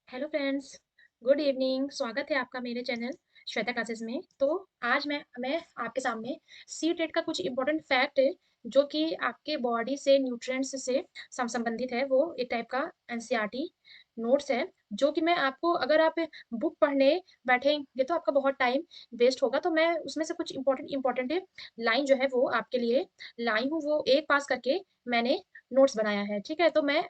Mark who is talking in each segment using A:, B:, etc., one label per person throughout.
A: Hello friends, good evening. स्वागत है आपका मेरे चैनल श्वेता क्लासेस में। तो आज मैं आपके सामने सी टेट का कुछ इंपॉर्टेंट फैक्ट है जो कि आपके बॉडी से न्यूट्रिएंट्स से संबंधित है। वो एक टाइप का एनसीईआरटी नोट्स है जो कि मैं आपको, अगर आप बुक पढ़ने बैठेंगे तो आपका बहुत टाइम वेस्ट होगा। तो मैं उसमें से कुछ इंपॉर्टेंट इंपॉर्टेंट लाइन जो है वो आपके लिए लाई हूँ, वो एक पास करके मैंने नोट्स बनाया है। ठीक है, तो मैं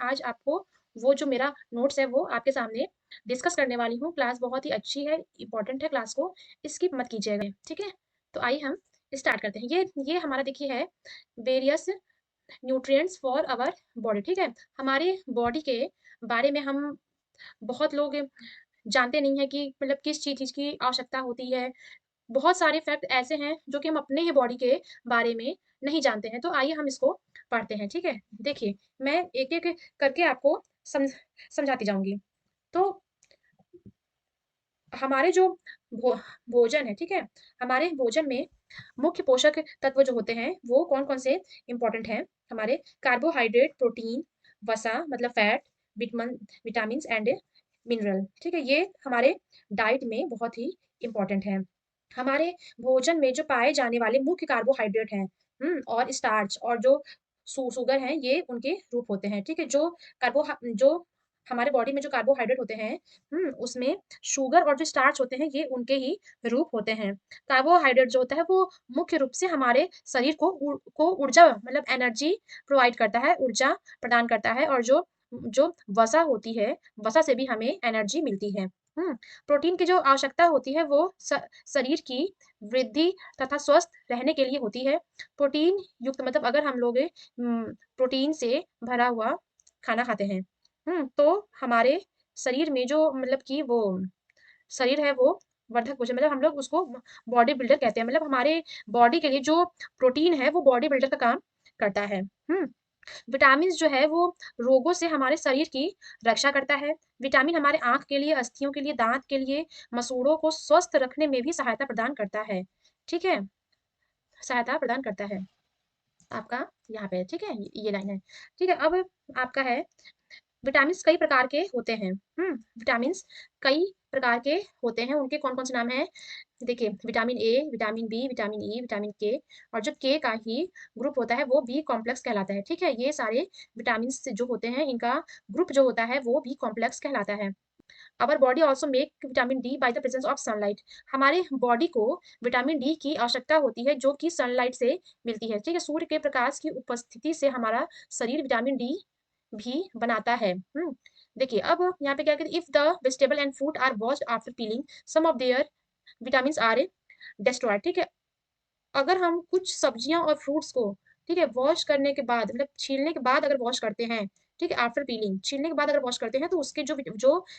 A: आज आपको वो जो मेरा नोट्स है वो आपके सामने डिस्कस करने वाली हूँ। क्लास बहुत ही अच्छी है, इंपॉर्टेंट है, क्लास को स्किप मत कीजिएगा। ठीक है, तो आइए हम स्टार्ट करते हैं। ये हमारा देखिए है various nutrients for our body. ठीक है, हमारे बॉडी के बारे में हम बहुत लोग जानते नहीं है कि मतलब किस चीज की आवश्यकता होती है। बहुत सारे फैक्ट ऐसे हैं जो कि हम अपने ही बॉडी के बारे में नहीं जानते हैं। तो आइए हम इसको पढ़ते हैं। ठीक है, देखिए मैं एक एक करके आपको समझाती जाऊंगी। तो हमारे जो भोजन है, ठीक है, हमारे भोजन में मुख्य पोषक तत्व जो होते हैं वो कौन कौन से इंपॉर्टेंट हैं। हमारे कार्बोहाइड्रेट, प्रोटीन, वसा मतलब fat, vitamin vitamin and mineral. ठीक है, ये हमारे डाइट में बहुत ही इंपॉर्टेंट है। हमारे भोजन में जो पाए जाने वाले मुख्य कार्बोहाइड्रेट हैं, और स्टार्च और जो शुगर हैं, ये उनके रूप होते हैं। ठीक है, जो हमारे बॉडी में जो कार्बोहाइड्रेट होते हैं, उसमें शुगर और जो स्टार्च होते हैं ये उनके ही रूप होते हैं। कार्बोहाइड्रेट जो होता है वो मुख्य रूप से हमारे शरीर को ऊर्जा मतलब एनर्जी प्रोवाइड करता है, ऊर्जा प्रदान करता है। और जो जो वसा होती है, वसा से भी हमें एनर्जी मिलती है। प्रोटीन की जो आवश्यकता होती है वो शरीर की वृद्धि तथा स्वस्थ रहने के लिए होती है। प्रोटीन युक्त मतलब अगर हम लोग प्रोटीन से भरा हुआ खाना खाते हैं, तो हमारे शरीर में जो मतलब कि वो शरीर है वो वर्धक भोजन मतलब हम लोग उसको बॉडी बिल्डर कहते हैं। मतलब हमारे बॉडी के लिए जो प्रोटीन है वो बॉडी बिल्डर का काम करता है। विटामिन जो है वो रोगों से हमारे शरीर की रक्षा करता है। विटामिन हमारे आंख के लिए, अस्थियों के लिए, दांत के लिए, मसूड़ों को स्वस्थ रखने में भी सहायता प्रदान करता है। ठीक है, सहायता प्रदान करता है आपका यहाँ पे। ठीक है, ये लाइन है। ठीक है, अब आपका है विटामिन्स कई प्रकार के होते हैं। विटामिन्स कई प्रकार के होते हैं, उनके कौन कौन से नाम हैं। देखिए, vitamin A, vitamin B, vitamin E, vitamin K. और जो के का ही ग्रुप होता है वो बी कॉम्प्लेक्स कहलाता है। ठीक है, ये सारे विटामिन जो होते हैं इनका ग्रुप जो होता है वो बी कॉम्प्लेक्स कहलाता है। Our body also make vitamin D by the presence of sunlight. हमारे बॉडी को विटामिन डी की आवश्यकता होती है जो कि सनलाइट से मिलती है। ठीक है, सूर्य के प्रकाश की उपस्थिति से हमारा शरीर विटामिन डी भी बनाता है। देखिए, अब यहाँ पे क्या कहते हैं, if the vegetable and fruit are washed after peeling some of their vitamin are destroyed. ठीक है, अगर हम कुछ सब्जियां और फ्रूट्स को, ठीक है, वॉश करने के बाद मतलब छीलने के बाद अगर वॉश करते हैं, ठीक है, आफ्टर पीलिंग छीलने के बाद अगर वॉश करते हैं तो उसके जो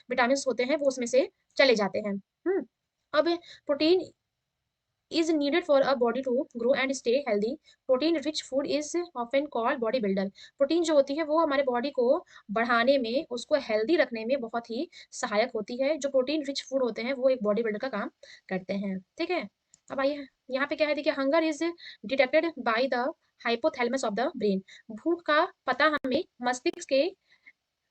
A: विटामिन होते हैं वो उसमें से चले जाते हैं। अब protein is needed for a body to grow and stay healthy. Protein rich food is often called body builder. Protein जो होती है वो हमारे बॉडी को बढ़ाने में, उसको हेल्दी रखने में बहुत ही सहायक होती है। जो प्रोटीन रिच फूड होते हैं वो एक बॉडी बिल्डर का काम करते हैं। ठीक है, अब आइए यहाँ पे क्या है, देखिए, hunger is detected by the hypothalamus of the brain. भूख का पता हमें मस्तिष्क के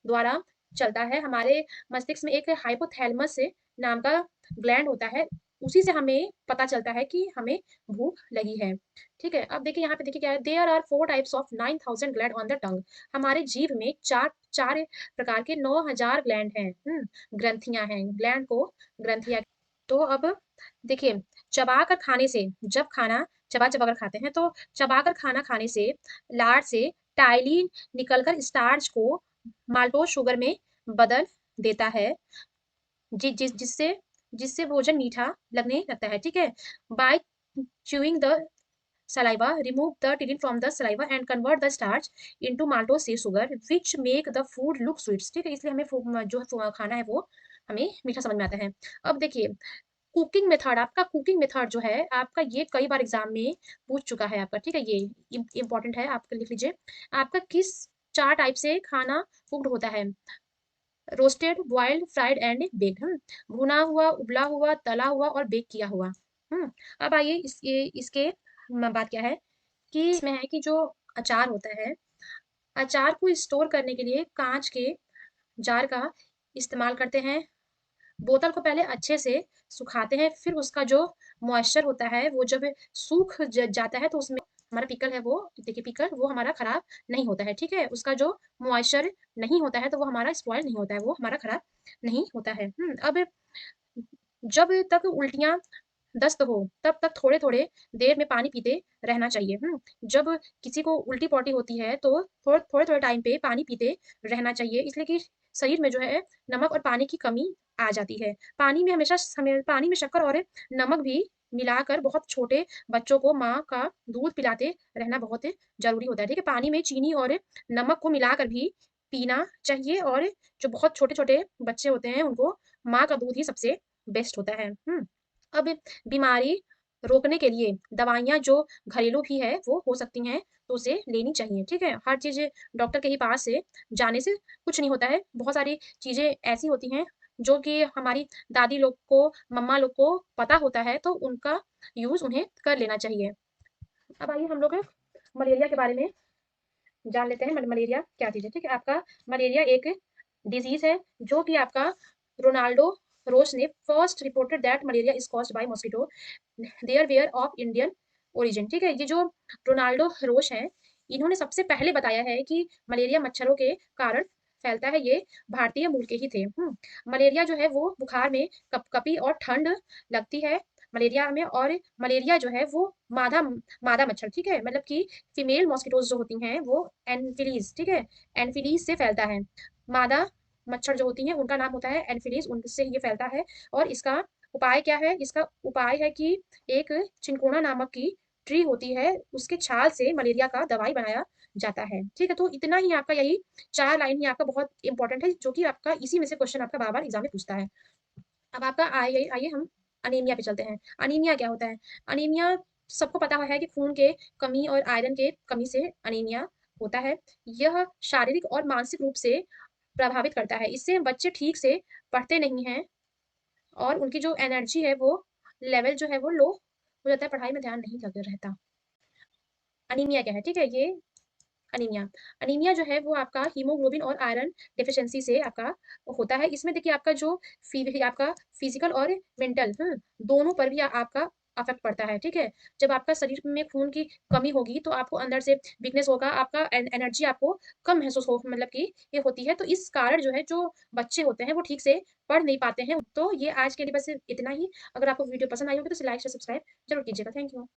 A: द्वारा चलता है। हमारे मस्तिष्क में एक हाइपोथैलेमस नाम का ग्लैंड होता है, उसी से हमें पता चलता है कि हमें भूख लगी है। ठीक है, अब देखिए यहाँ पे देखिए क्या है, there are 4 types of 9,000 gland on the tongue. हमारे जीभ में चार चार प्रकार के 9,000 ग्लैंड हैं। ग्रंथियां हैं, ग्लैंड को ग्रंथियां। तो अब देखिए, चबा कर खाने से, जब खाना चबा चबा कर खाते हैं तो चबा कर खाना खाने से लार से टाइलिन निकलकर स्टार्च को माल्टोज शुगर में बदल देता है, जि, जिस जिससे जिससे भोजन मीठा लगने लगता है। ठीक है, by chewing the saliva remove the tannin from the saliva and convert the starch into maltose sugar which make the food look sweet। ठीक है, इसलिए हमें जो खाना है वो हमें मीठा समझ में आता है। अब देखिए, कुकिंग मेथड, आपका कुकिंग मेथड जो है आपका, ये कई बार एग्जाम में पूछ चुका है आपका। ठीक है, ये इंपॉर्टेंट है, आप लिख लीजिए। आपका किस 4 टाइप से खाना कुक्ड होता है, roasted, boiled, fried and baked. भुना हुआ, उबला हुआ, तला हुआ और बेक किया हुआ। अब आइए इसके बात क्या है कि इसमें है कि जो अचार होता है, अचार को स्टोर करने के लिए कांच के जार का इस्तेमाल करते हैं। बोतल को पहले अच्छे से सुखाते हैं, फिर उसका जो मॉइस्चर होता है वो जब सूख जाता है तो उसमें हमारा पिकल है वो, देखिए पिकल वो हमारा खराब नहीं होता है, ठीक है। उसका जो मॉइस्चर नहीं होता है तो वो हमारा स्पॉइल नहीं होता है, वो हमारा खराब नहीं होता है। अब जब तक उल्टियां दस्त हो तब तक थोड़े-थोड़े देर में पानी पीते रहना चाहिए। जब किसी को उल्टी-पॉटी होती है तो थोड़े-थोड़े टाइम पे पानी पीते रहना चाहिए, इसलिए कि शरीर में जो है नमक और पानी की कमी आ जाती है। पानी में हमेशा हमें पानी में शक्कर और नमक भी मिलाकर बहुत छोटे बच्चों को माँ का दूध पिलाते रहना बहुत ज़रूरी होता है, ठीक है? पानी में चीनी और नमक को मिलाकर भी पीना चाहिए और जो बहुत छोटे-छोटे बच्चे होते हैं उनको माँ का दूध ही सबसे बेस्ट होता है। अब बीमारी रोकने के लिए दवाइयाँ जो घरेलू भी है वो हो सकती हैं, तो उसे लेनी चाहिए, ठीक है? हर चीज़ डॉक्टर के ही पास से जाने से कुछ नहीं होता है। बहुत सारी चीज़ें ऐसी होती हैं जो कि हमारी दादी लोग को, मम्मा लोग को पता होता है, तो उनका यूज़ उन्हें कर लेना चाहिए। अब आइए हम लोग मलेरिया के बारे में जान लेते हैं। मलेरिया क्या चीज़ है, ठीक है? आपका मलेरिया एक डिज़ीज़ है जो कि आपका रोनाल्डो रोस ने first reported that malaria is caused by mosquito there were of Indian origin, ठीक है? ये जो रोनाल्डो रोस हैं, इन्होंने सबसे पहले बताया है कि मलेरिया मच्छरों के कारण फैलता है, ये भारतीय मूल के ही थे। मलेरिया जो है वो बुखार में कपकपी और ठंड लगती है मलेरिया में, और मलेरिया जो है वो मादा मादा मच्छर, ठीक है? मतलब कि फीमेल मॉस्किटोज़ जो होती हैं वो एनफिलीज़, ठीक है? एनफिलीज़ से फैलता है। मादा मच्छर जो होती हैं उनका नाम होता है एनफिलीज़, उनसे ये फैलता है। और इसका उपाय क्या है? इसका उपाय है कि एक चिनकोना नामक की ट्री होती है, उसके छाल से मलेरिया का दवाई बनाया जाता है, ठीक है? तो इतना ही आपका, यही 4 लाइन ही आपका बहुत इम्पोर्टेंट है, जो कि आपका इसी में से क्वेश्चन आपका बार-बार एग्ज़ाम में पूछता है। अब आपका आइए आइए हम अनीमिया पे चलते हैं। अनीमिया क्या होता है? अनीमिया सबको पता है कि खून के कमी और आयरन के कमी से अनीमिया होता है। यह शारीरिक और मानसिक रूप से प्रभावित करता है। इससे बच्चे ठीक से पढ़ते नहीं हैं और उनकी जो एनर्जी है वो लेवल जो है वो लो हो जाता है, पढ़ाई में ध्यान नहीं लग रहता। अनीमिया क्या है? ठीक है? ये अनीमिया। अनीमिया जो है वो आपका हीमोग्लोबिन और आयरन डेफिशिएंसी से आपका होता है। इसमें देखिए आपका जो आपका फिज़िकल और मेंटल, दोनों पर भी आपका अफ़ेक्ट पड़ता है, ठीक है? जब आपका शरीर में खून की कमी होगी तो आपको अंदर से वीकनेस होगा, आपका एनर्जी आपको कम महसूस हो, मतलब कि ये होती है। तो इस कारण जो है, जो बच्चे होते हैं वो ठीक से पढ़ नहीं पाते हैं। तो ये आज के लिए बस इतना ही। अगर आपको वीडियो पसंद आई होगी तो इसे लाइक, शेयर, सब्सक्राइब ज़रूर कीजिएगा। Thank you.